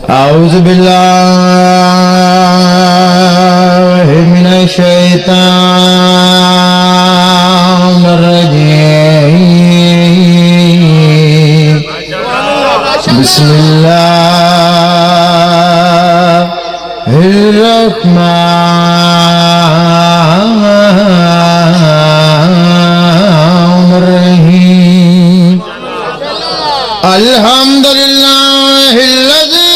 أعوذ بالله من الشيطان الرجيم بسم الله الرحمن الرحيم الحمد لله الذي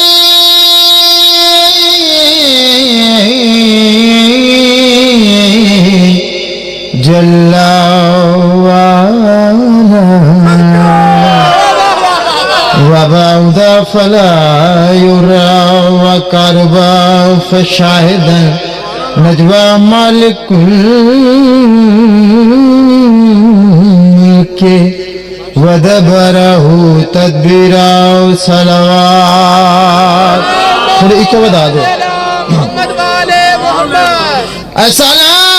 جل وعلا وبعد فلا يرى وقربا فشاهدا نجوى مالك الملك ودبره تدبيرا صلوات تھوڑی ایک بتا دو محمد والے محمد السلام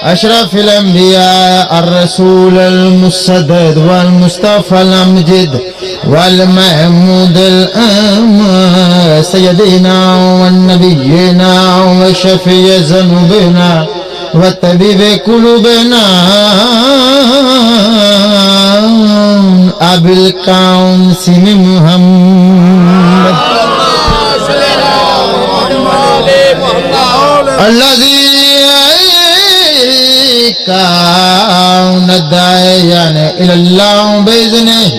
أشرف الأنبياء الرسول المسدد والمصطفى الأمجد والمحمود الأمة سيدنا والنبينا وشفيع ذنوبنا وطبيب قلوبنا أبي القاسم محمد الذي كان داعيا إلى الله بإذنه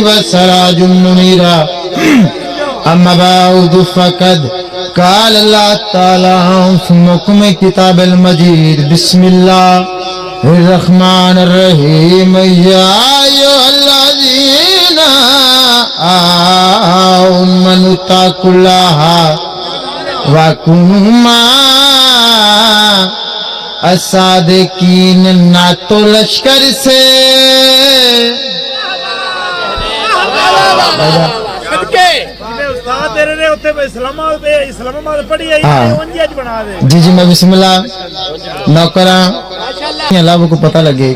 وسراج منيرا أما بعد فقد قال الله تعالى في محكم كتاب المجيد بسم الله الرحمن الرحيم يا أيها الذين آمنوا اتقوا الله وكونوا مع الصادقین نہ تو لشکر سے جی جی میں بسم اللہ نوکراں اللہ کو پتہ لگے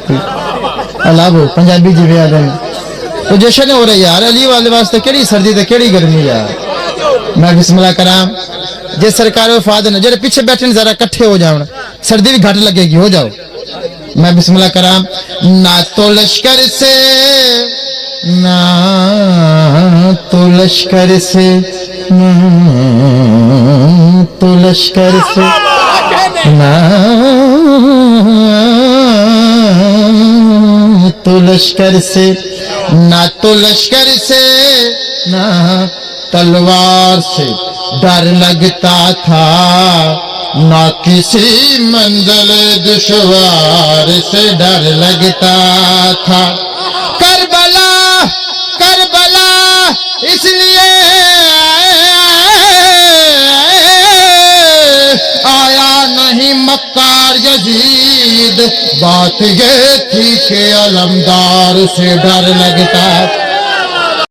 اللہ وہ پنجابی جی بھی آدم تو جشن ہو رہا ہے یار علی والے واسطے کیڑی سردی تے کیڑی گرمی یار میں بسم اللہ کراں جے سرکار وفاد نے جڑے پیچھے بیٹھے ذرا کٹھے ہو جاؤ سردی بھی گھٹ لگے گی ہو جاؤ میں بسم اللہ کرام نہ تو لشکر سے نہ تو لشکر سے نہ تو لشکر سے نہ تو لشکر سے نہ تو لشکر سے نہ تلوار سے ڈر لگتا تھا نہ کسی منزل دشوار سے ڈر لگتا تھا کربلا کربلا اس لیے آیا نہیں مکار یزید بات یہ تھی کہ علمدار سے ڈر لگتا تھا